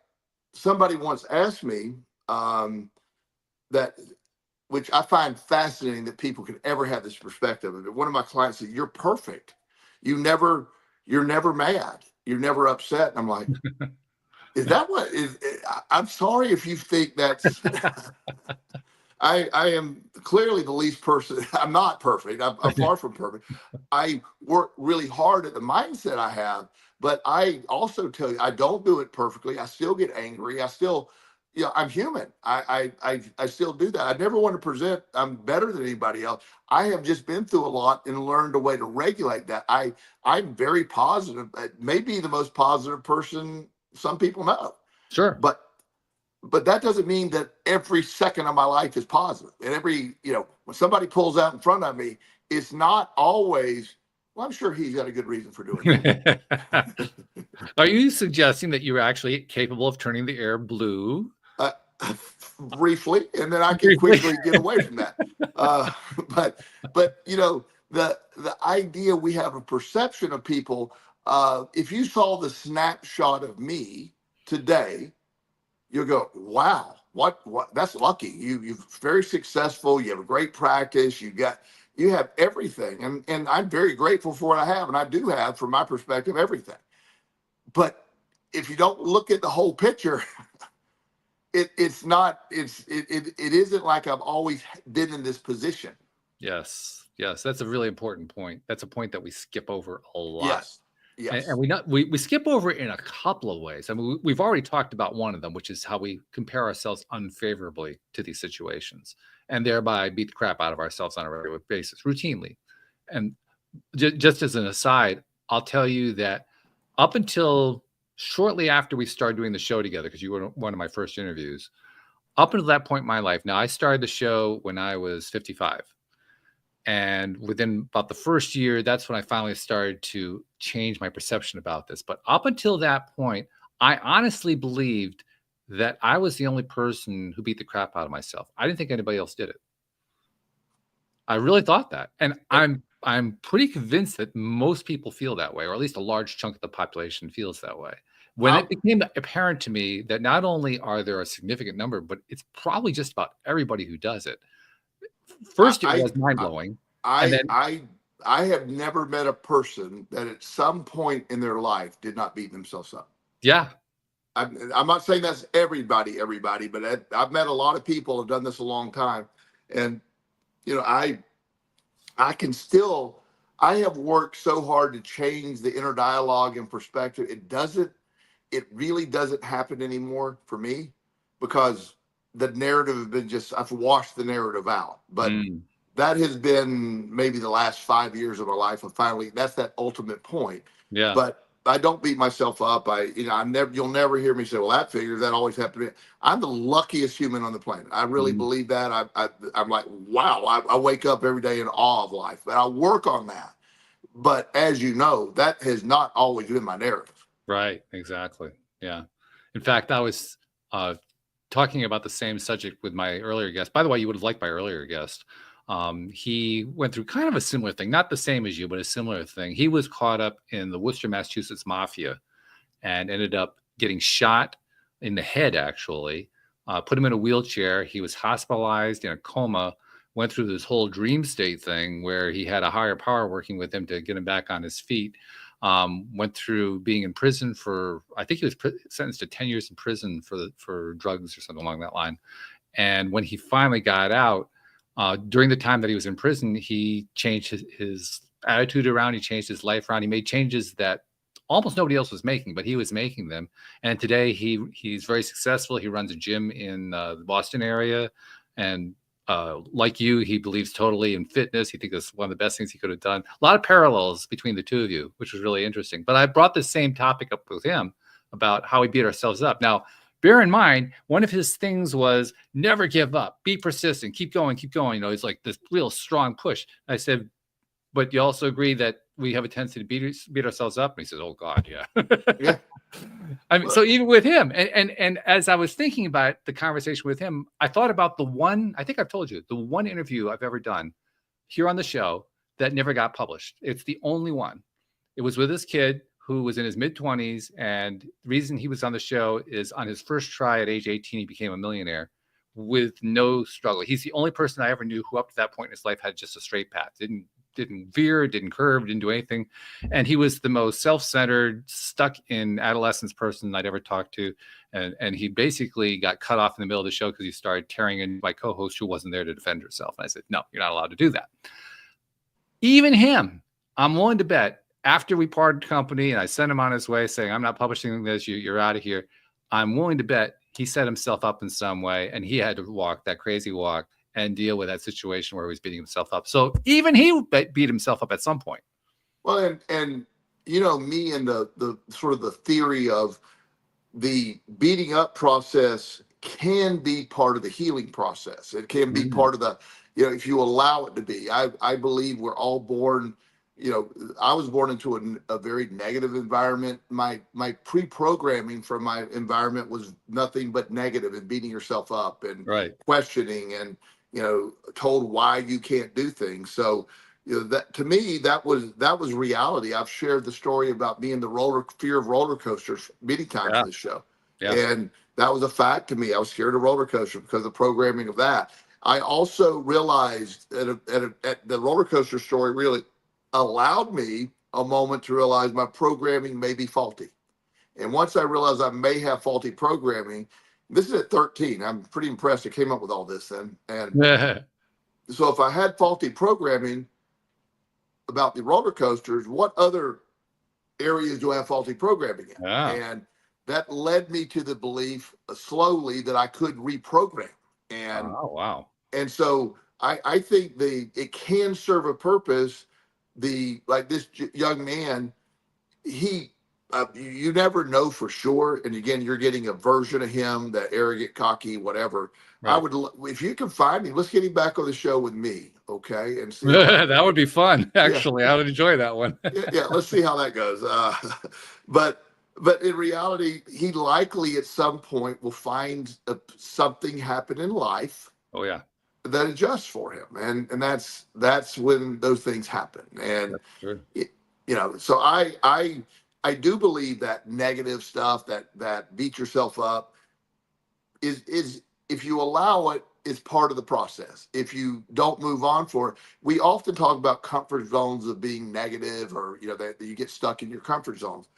somebody once asked me, that, which I find fascinating, that people can ever have this perspective of it. One of my clients said, "You're perfect. You're never mad. You're never upset." And I'm like, "Is that what is?" I'm sorry if you think that's. I am clearly the least person. I'm not perfect. I'm far from perfect. I work really hard at the mindset I have, but I also tell you, I don't do it perfectly. I still get angry. I still, I'm human. I still do that. I never want to present I'm better than anybody else. I have just been through a lot and learned a way to regulate that. I'm very positive. Maybe the most positive person some people know, sure. but that doesn't mean that every second of my life is positive. And when somebody pulls out in front of me, it's not always, well, I'm sure he's got a good reason for doing that. Are you suggesting that you're actually capable of turning the air blue? uh, Briefly, and then I can Briefly. quickly get away from that. But the idea, we have a perception of people. If you saw the snapshot of me today, you'll go, "Wow, what? That's lucky. You're very successful. You have a great practice. You have everything." And I'm very grateful for what I have, and I do have, from my perspective, everything. But if you don't look at the whole picture, it isn't like I've always been in this position. Yes. Yes. That's a really important point. That's a point that we skip over a lot. Yes, And yes, we skip over it in a couple of ways. I mean, we've already talked about one of them, which is how we compare ourselves unfavorably to these situations, and thereby beat the crap out of ourselves on a regular basis, routinely. And just as an aside, I'll tell you that up until shortly after we started doing the show together, because you were one of my first interviews, up until that point in my life, now I started the show when I was 55. And within about the first year, that's when I finally started to change my perception about this. But up until that point, I honestly believed that I was the only person who beat the crap out of myself. I didn't think anybody else did it. I really thought that. And I'm pretty convinced that most people feel that way, or at least a large chunk of the population feels that way. When it became apparent to me that not only are there a significant number, but it's probably just about everybody who does it. First, it was mind blowing. And then, I have never met a person that at some point in their life did not beat themselves up. yeah, I'm not saying that's everybody, but I've met a lot of people who've done this a long time, and I can still. I have worked so hard to change the inner dialogue and perspective. It really doesn't happen anymore for me, because the narrative has been just, I've washed the narrative out. But that has been maybe the last 5 years of my life. And finally, that's that ultimate point. Yeah. But I don't beat myself up. You'll never hear me say, well, that figures, that always happened to me. I'm the luckiest human on the planet. I really believe that. I'm like, wow, I wake up every day in awe of life, but I work on that. But as you know, that has not always been my narrative. Right. Exactly. Yeah. In fact, I was talking about the same subject with my earlier guest. By the way, you would have liked my earlier guest. He went through kind of a similar thing, not the same as you, but a similar thing. He was caught up in the Worcester, Massachusetts mafia and ended up getting shot in the head, actually, put him in a wheelchair. He was hospitalized in a coma, went through this whole dream state thing where he had a higher power working with him to get him back on his feet. Went through being in prison for, I think he was sentenced to 10 years in prison for drugs or something along that line. And when he finally got out, during the time that he was in prison, he changed his attitude around. He changed his life around. He made changes that almost nobody else was making, but he was making them. And today he's very successful. He runs a gym in the Boston area. And like you, he believes totally in fitness. He thinks it's one of the best things he could have done. A lot of parallels between the two of you, which was really interesting. But I brought the same topic up with him about how we beat ourselves up. Now, bear in mind, one of his things was never give up, be persistent, keep going, keep going. You know, it's like this real strong push. I said, but you also agree that we have a tendency to beat ourselves up? And he says, oh God, yeah. Yeah. I mean, so even with him, and as I was thinking about the conversation with him, I thought about the one, I think I've told you, the one interview I've ever done here on the show that never got published. It's the only one. It was with this kid who was in his mid-20s, and the reason he was on the show is on his first try at age 18, he became a millionaire with no struggle. He's the only person I ever knew who up to that point in his life had just a straight path, didn't veer, didn't curve, didn't do anything. And he was the most self-centered, stuck in adolescence person I'd ever talked to. And he basically got cut off in the middle of the show because he started tearing in my co-host who wasn't there to defend herself. And I said, no, you're not allowed to do that. Even him, I'm willing to bet, after we parted company and I sent him on his way saying, I'm not publishing this, you're out of here, I'm willing to bet he set himself up in some way, and he had to walk that crazy walk and deal with that situation where he was beating himself up. So even he beat himself up at some point. Well, and you know, me and the sort of the theory of the beating up process can be part of the healing process. It can be part of the, you know, if you allow it to be. I believe we're all born, you know, I was born into a very negative environment. My pre-programming from my environment was nothing but negative and beating yourself up and questioning and, you know, told why you can't do things. So, you know, that to me, that was reality. I've shared the story about me and the fear of roller coasters many times on this show. Yeah. And that was a fact to me. I was scared of roller coasters because of the programming of that. I also realized at the roller coaster story really allowed me a moment to realize my programming may be faulty. And once I realized I may have faulty programming, this is at 13. I'm pretty impressed I came up with all this then. And so if I had faulty programming about the roller coasters, what other areas do I have faulty programming in? And that led me to the belief slowly that I could reprogram. And oh, wow. And so I think it can serve a purpose. Like this young man, you never know for sure. And again, you're getting a version of him, that arrogant, cocky, whatever. Right. If you can find him, let's get him back on the show with me. Okay. And see that would be fun. Actually, I would enjoy that one. yeah. Let's see how that goes. But in reality, he likely at some point will find something happen in life. Oh yeah. That adjusts for him, and that's when those things happen. And you know, so I do believe that negative stuff that beat yourself up is if you allow it, is part of the process. If you don't move on for it, we often talk about comfort zones of being negative, or you know that you get stuck in your comfort zones.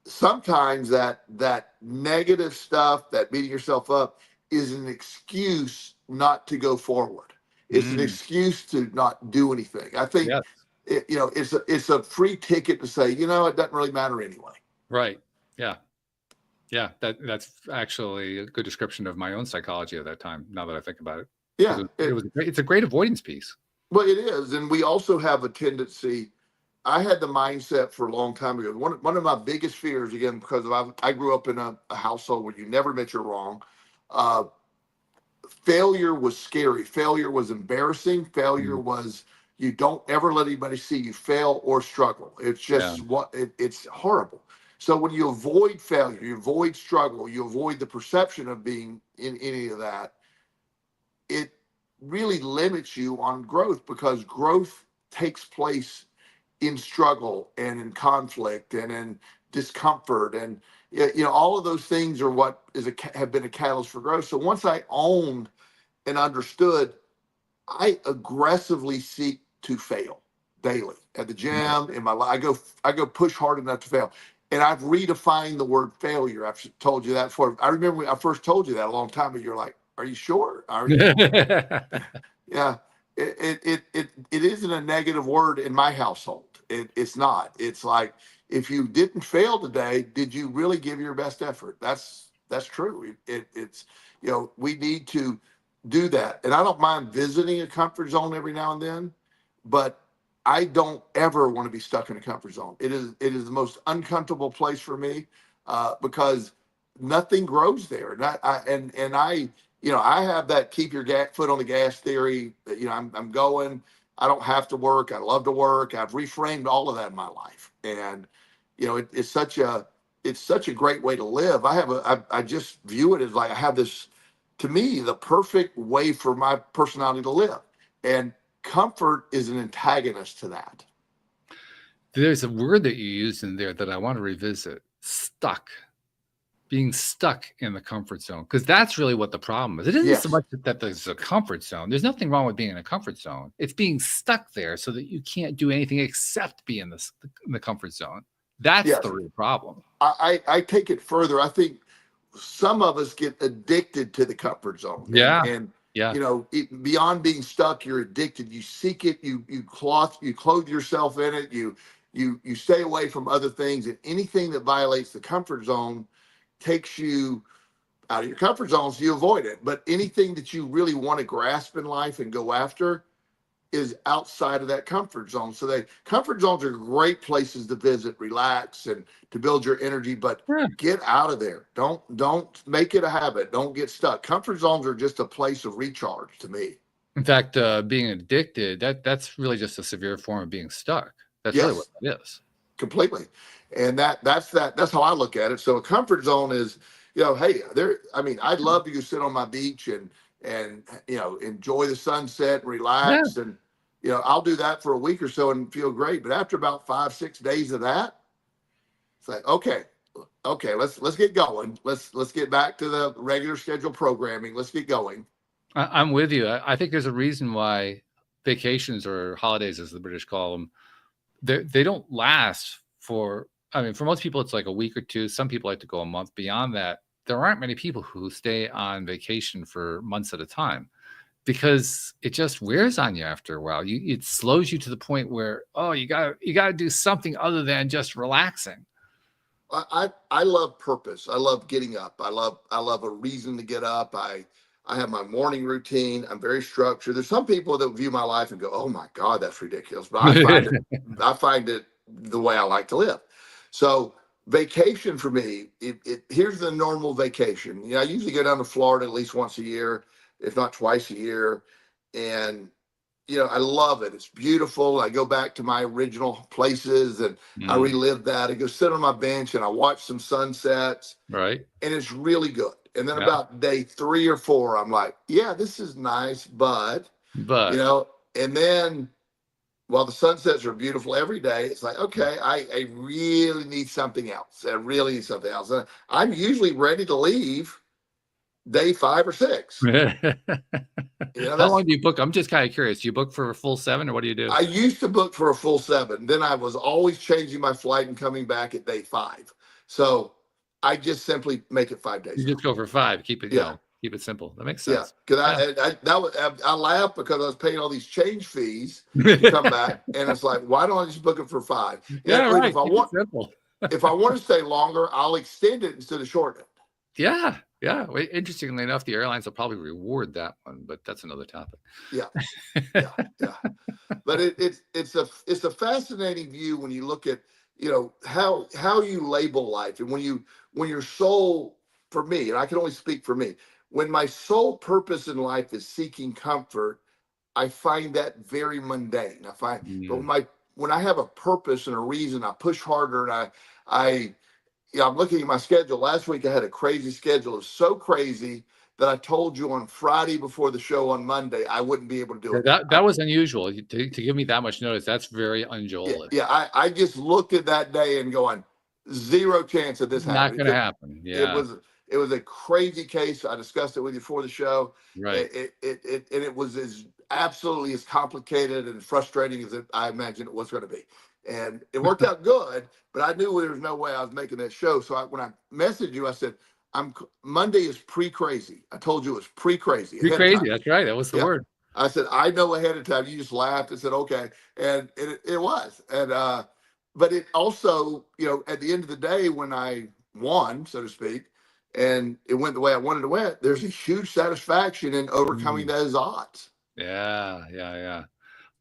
Sometimes that negative stuff, that beating yourself up, is an excuse not to go forward. It's an excuse to not do anything. I think, you know, it's a free ticket to say, you know, it doesn't really matter anyway. Right. Yeah. Yeah, that's actually a good description of my own psychology at that time, now that I think about it. Yeah, It's a great avoidance piece. well, it is, and we also have a tendency. I had the mindset for a long time ago. One of my biggest fears, again, because I grew up in a household where you never admit you're wrong. Uh, Failure was scary. Failure was embarrassing. Failure Mm, was, you don't ever let anybody see you fail or struggle. It's yeah. just it's horrible. So when you avoid failure, you avoid struggle, you avoid the perception of being in any of that, it really limits you on growth, because growth takes place in struggle and in conflict and in discomfort, and all of those things are what have been a catalyst for growth. So once I owned and understood, I aggressively seek to fail daily at the Mm. gym, in my life. I go push hard enough to fail. And I've redefined the word failure. I've told you that before. I remember when I first told you that a long time ago. You're like, "Are you sure? Are you?" Yeah. It isn't a negative word in my household. It's not. It's like, if you didn't fail today, did you really give your best effort? That's true. It's we need to do that. And I don't mind visiting a comfort zone every now and then, but I don't ever want to be stuck in a comfort zone. It is the most uncomfortable place for me, because nothing grows there. I have that keep your foot on the gas theory. I'm going. I don't have to work. I love to work. I've reframed all of that in my life, and it's such a great way to live. I just view it as like I have this, to me, the perfect way for my personality to live, and comfort is an antagonist to that. There's a word that you used in there that I want to revisit: stuck. Being stuck in the comfort zone, because that's really what the problem is. It isn't so Yes, much that there's a comfort zone. There's nothing wrong with being in a comfort zone. It's being stuck there so that you can't do anything except be in the comfort zone. That's the yes. real problem. I take it further. I think some of us get addicted to the comfort zone, and Yeah. Yeah. beyond being stuck, you're addicted. You seek it. You clothe yourself in it. You stay away from other things, and anything that violates the comfort zone takes you out of your comfort zone, so you avoid it. But anything that you really want to grasp in life and go after is outside of that comfort zone. So they comfort zones are great places to visit, relax, and to build your energy, but Yeah. get out of there. Don't make it a habit. Don't get stuck. Comfort zones are just a place of recharge to me. In fact, being addicted, that's really just a severe form of being stuck. That's really what Yes, that is. completely. And that's how I look at it. So a comfort zone is, hey, I'd love to go sit on my beach and enjoy the sunset and Yeah. relax, and I'll do that for a week or so and feel great. But after about 5-6 days of that, it's like, okay, let's get going. Let's get back to the regular schedule programming. Let's get going. I'm with you. I think there's a reason why vacations, or holidays, as the British call them, they don't last for. I mean, for most people, it's like a week or two. Some people like to go a month. Beyond that, there aren't many people who stay on vacation for months at a time, because it just wears on you after a while. It slows you to the point where, oh, you gotta do something other than just relaxing. I love purpose. I love getting up. I love a reason to get up. I have my morning routine. I'm very structured. There's some people that view my life and go, "Oh my God, that's ridiculous." But I find it the way I like to live. So vacation for me, here's the normal vacation. I usually go down to Florida at least once a year, if not twice a year, and I love it. It's beautiful. I go back to my original places and I Mm, relive that. I go sit on my bench and I watch some sunsets, right. and it's really good. And then Yeah. about day 3 or 4, I'm like, yeah, this is nice, but But and then while the sunsets are beautiful every day, it's like, okay, I really need something else. I really need something else. And I'm usually ready to leave day 5 or 6. how That's long do you book? I'm just kind of curious. Do you book for a full 7, or what do you do? I used to book for a full 7. Then I was always changing my flight and coming back at day 5. So I just simply make it 5 days You just out. go for 5. Keep it, Yeah, keep it simple. That makes yeah. sense. Because Yeah. I laugh because I was paying all these change fees to come back, and it's like, why don't I just book it for 5? Yeah, And if right. I Keep it want, simple. if I want to stay longer, I'll extend it instead of shorten it. Yeah, yeah. Well, interestingly enough, the airlines will probably reward that one, but that's another topic. Yeah, yeah, yeah. But it's a fascinating view when you look at, how you label life, and when your soul, for me, and I can only speak for me, when my sole purpose in life is seeking comfort, I find that very mundane. But Mm. when I have a purpose and a reason, I push harder, and I I'm looking at my schedule. Last week I had a crazy schedule. It was so crazy that I told you on Friday before the show on Monday I wouldn't be able to do Yeah, it. that was unusual. To give me that much notice, that's very Yeah, unJoel-ish. yeah. I just looked at that day and going, zero chance of this Not happening. gonna happen. It Yeah, was it was a crazy case. I discussed it with you before the show. right. And it was as absolutely as complicated and frustrating as I imagined it was going to be. And it worked out good, but I knew there was no way I was making that show. So when I messaged you, I said, Monday is pre-crazy. I told you it was pre-crazy Pretty ahead of crazy. time. That's right. That was the Yeah. word. I said, I know ahead of time. You just laughed and said, okay. And it was. And but it also, at the end of the day, when I won, so to speak, and it went the way I wanted to win, there's a huge satisfaction in overcoming Mm. those odds. Yeah, yeah, yeah.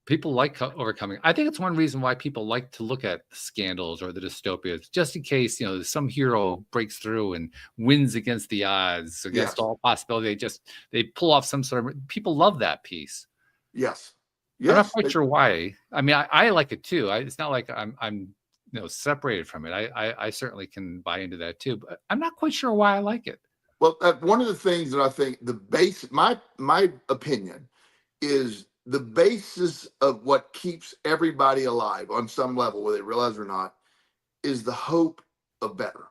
People like overcoming. I think it's one reason why people like to look at scandals or the dystopias, just in case some hero breaks through and wins against the odds, against Yes. all possibility. They pull off some sort of. People love that piece. Yes. I'm not Yes. quite sure why. I mean, I like it too. It's not like I'm separated from it. I certainly can buy into that too, but I'm not quite sure why I like it. Well, one of the things that I think my opinion is the basis of what keeps everybody alive on some level, whether they realize it or not, is the hope of better.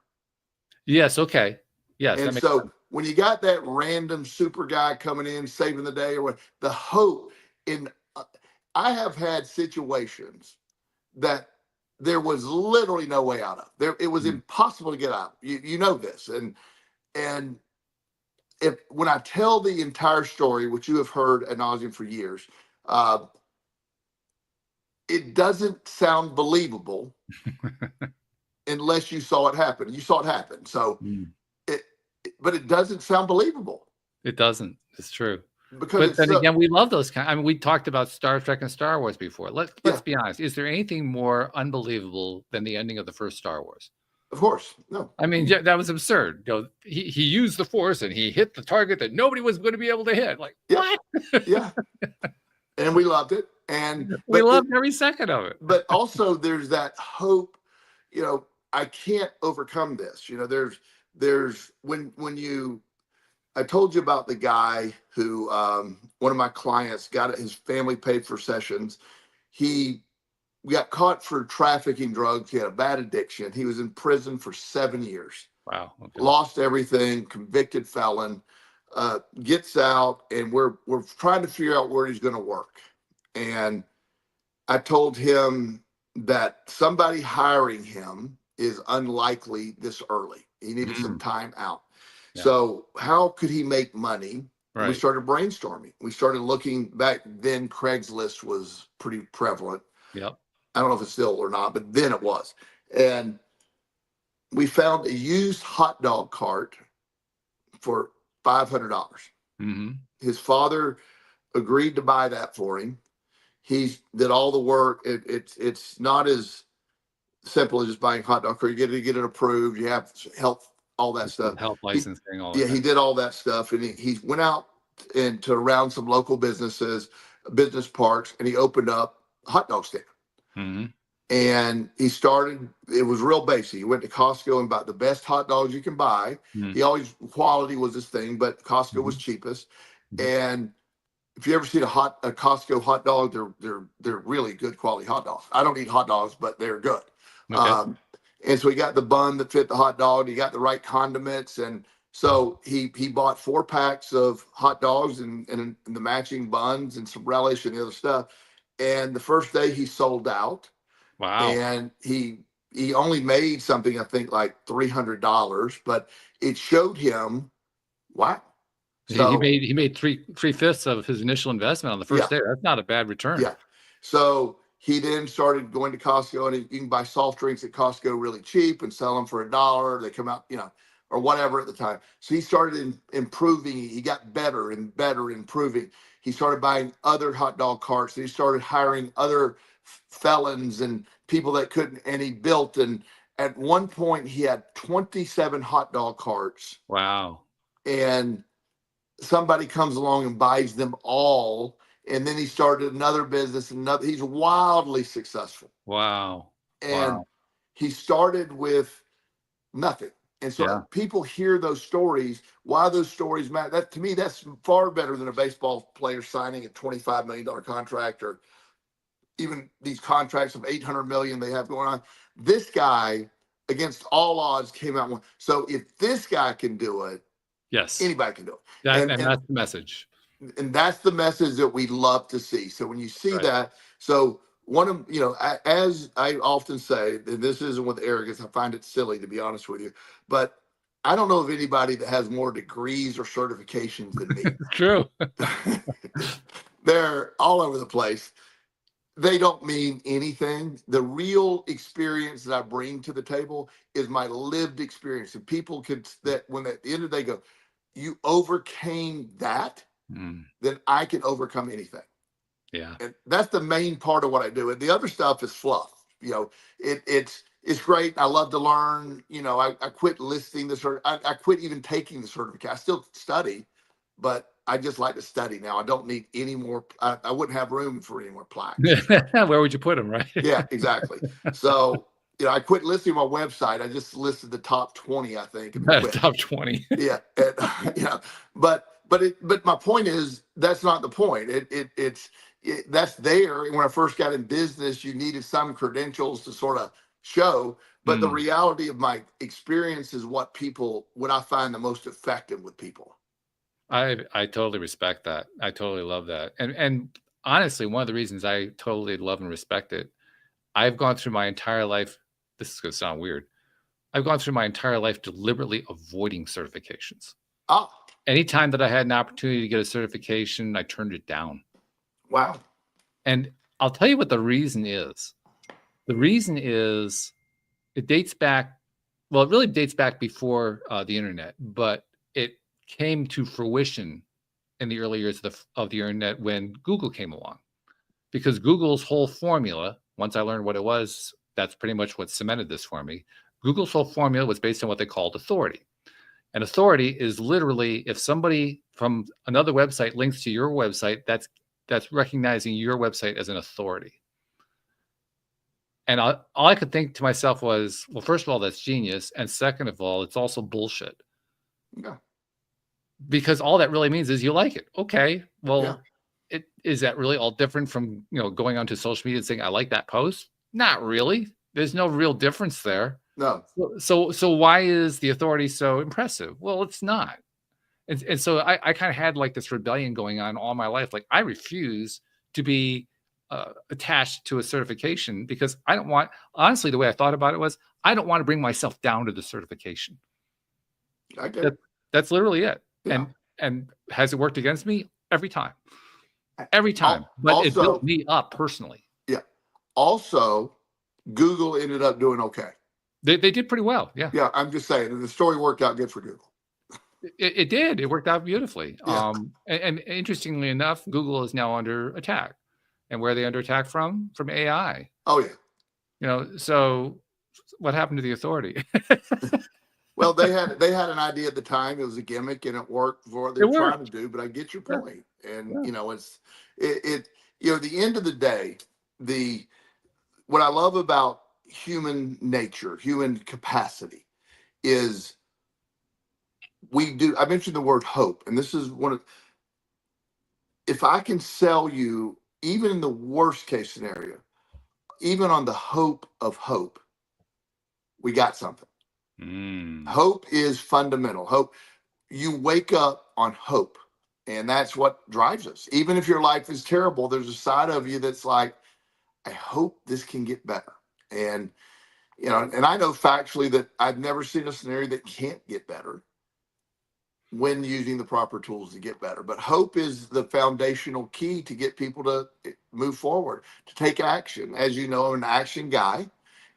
Yes. Okay. Yes. And That makes so sense. when you got that random super guy coming in, saving the day, or what, the hope in, I have had situations that there was literally no way out of. It was Mm. impossible to get out. You know this, and when I tell the entire story, which you have heard ad nauseum for years, uh, it doesn't sound believable unless you saw it happen. You saw it happen, so Mm. but it doesn't sound believable It doesn't. It's true. because But it's then so. again, we love those kind. I mean, we talked about Star Trek and Star Wars before. Let's Yeah, be honest. Is there anything more unbelievable than the ending of the first Star Wars? of course, no. I mean, yeah, that was absurd. He used the Force and he hit the target that nobody was going to be able to hit. Like, Yeah, what? yeah, and we loved it. And We loved every second of it. but also there's that hope. I can't overcome this. There's when you. I told you about the guy who one of my clients got his family paid for sessions. He got caught for trafficking drugs. He had a bad addiction. He was in prison for 7 years. Wow. Okay. Lost everything. Convicted felon. Gets out, and we're trying to figure out where he's going to work. And I told him that somebody hiring him is unlikely this early. He needed some time out. Yeah. So how could he make money? Right. We started brainstorming. We started looking back then. Craigslist was pretty prevalent. Yep. I don't know if it's still or not, but then it was. And we found a used hot dog cart for $500. Mm-hmm. His father agreed to buy that for him. He did all the work. It's not as simple as just buying hot dog cart. You get to get it approved. You have health, all that stuff. Health licensing, all Yeah, that. he did all that stuff, and he went out into around some local businesses, business parks, and he opened up a hot dog stand. Mm-hmm. And he started. It was real basic. He went to Costco and bought the best hot dogs you can buy. Mm-hmm. He always quality was his thing, but Costco was cheapest. And if you ever seen a Costco hot dog, they're really good quality hot dogs. I don't eat hot dogs, but they're good. Okay. And so he got the bun that fit the hot dog. He got the right condiments, and so he bought 4 packs of hot dogs and the matching buns and some relish and the other stuff. And the first day he sold out. Wow. And he only made something, I think, like $300, but it showed him, wow. So he made 3/5 of his initial investment on the first day. That's not a bad return. yeah. So he then started going to Costco, and you can buy soft drinks at Costco really cheap and sell them for $1. They come out, or whatever at the time. So he started improving. He got better and better, improving. He started buying other hot dog carts, and he started hiring other felons and people that couldn't, and he built. And at one point he had 27 hot dog carts. Wow. And somebody comes along and buys them all. And then he started another business, he's wildly successful. Wow. And he started with nothing. And so people hear those stories. Why those stories matter? That, to me, that's far better than a baseball player signing a $25 million contract, or even these contracts of $800 million they have going on. This guy, against all odds, came out one. So if this guy can do it, yes, anybody can do it. And that's the message. And that's the message that we love to see. So when you see that, so one of, as I often say, and this isn't with arrogance, I find it silly, to be honest with you, but I don't know of anybody that has more degrees or certifications than me. True. They're all over the place. They don't mean anything. The real experience that I bring to the table is my lived experience. And people could, that when at the end of the day go, you overcame that, then I can overcome anything. Yeah. And that's the main part of what I do. And the other stuff is fluff. It's great. I love to learn. I quit listing I quit even taking the certificate. I still study, but I just like to study now. I don't need any more. I wouldn't have room for any more plaques. Where would you put them, right? Yeah, exactly. So, I quit listing my website. I just listed the top 20, I think. Top 20. Yeah. And, but my point is, that's not the point. That's there. When I first got in business, you needed some credentials to sort of show. But the reality of my experience is what I find the most effective with people. I totally respect that. I totally love that. And honestly, one of the reasons I totally love and respect it, I've gone through my entire life. This is going to sound weird. I've gone through my entire life deliberately avoiding certifications. Anytime that I had an opportunity to get a certification, I turned it down. Wow. And I'll tell you what the reason is. The reason is it dates back. Well, it really dates back before the internet, but it came to fruition in the early years of the internet when Google came along. Because Google's whole formula, once I learned what it was, that's pretty much what cemented this for me. Google's whole formula was based on what they called authority. And authority is literally if somebody from another website links to your website, that's recognizing your website as an authority. And all I could think to myself was, well, first of all, that's genius. And second of all, it's also bullshit. Yeah. Because all that really means is you like it. Okay, well, is that really all different from going onto social media and saying, I like that post? Not really. There's no real difference there. No. So why is the authority so impressive? Well, it's not. And so I kind of had like this rebellion going on all my life. Like I refuse to be attached to a certification because I don't want, honestly, the way I thought about it was I don't want to bring myself down to the certification. I get it. That's literally it. Yeah. And has it worked against me? Every time. Every time. But also, it built me up personally. Yeah. Also, Google ended up doing okay. They did pretty well. Yeah. Yeah. I'm just saying the story worked out good for Google. It did. It worked out beautifully. Yeah. And interestingly enough, Google is now under attack. And where are they under attack from? From AI. Oh, yeah. So what happened to the authority? Well, they had an idea at the time. It was a gimmick, and it worked for what they were trying to do. But I get your point. And it's at the end of the day, what I love about human nature, human capacity, is I mentioned the word hope, and this is if I can sell you, even in the worst case scenario, even on the hope of hope, we got something. Hope is fundamental. Hope, you wake up on hope, and that's what drives us. Even if your life is terrible, there's a side of you that's like, I hope this can get better. And and I know factually that I've never seen a scenario that can't get better. when using the proper tools to get better. But hope is the foundational key to get people to move forward, to take action. As you know, I'm an action guy,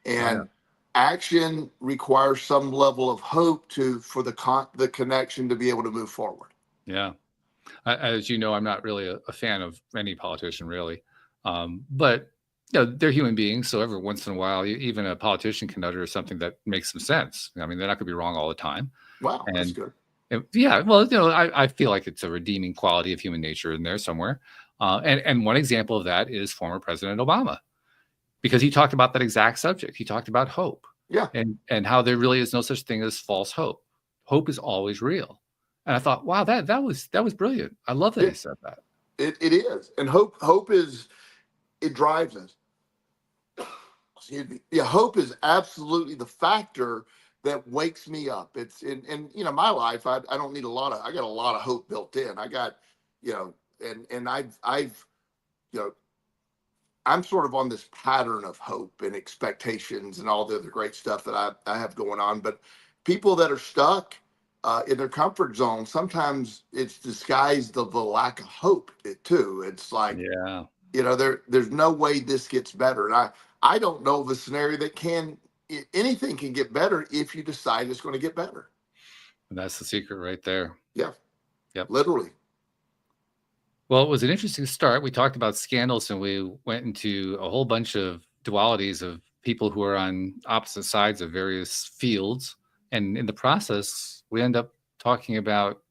Oh, yeah. and action requires some level of hope for the connection to be able to move forward. Yeah. As you know, I'm not really a fan of any politician, really. But they're human beings, so every once in a while, even a politician can utter something that makes some sense. I mean, they're not going to be wrong all the time. Wow, that's And good. yeah, well, I feel like it's a redeeming quality of human nature in there somewhere. And one example of that is former President Obama, because he talked about that exact subject. He talked about hope, Yeah, and how there really is no such thing as false hope. Hope is always real. And I thought, wow, that was brilliant. I love that he it, said that. it is. And hope is, it drives us. Excuse me. Yeah, hope is absolutely the factor that wakes me up. It's in my life, I don't need I got a lot of hope built in. I got, and I've, you know, I'm sort of on this pattern of hope and expectations and all the other great stuff that I have going on. But people that are stuck in their comfort zone, sometimes it's disguised of the lack of hope too. It's like, Yeah. there's no way this gets better. And I don't know of a scenario that anything can get better if you decide it's going to get better. And that's the secret right there. Yeah. Yep. Literally. Well, it was an interesting start. We talked about scandals, and we went into a whole bunch of dualities of people who are on opposite sides of various fields. And in the process, we end up talking about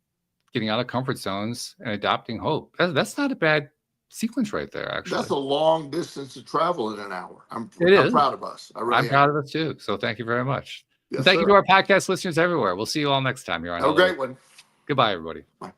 getting out of comfort zones and adopting hope. That's not a bad sequence right there, actually. That's a long distance to travel in an hour. I'm is. proud of us. I really I'm am. proud of us too. So thank you very much. Yes, And thank you sir. to our podcast listeners everywhere. We'll see you all next time. You're on Have a great one. Goodbye, everybody. Bye.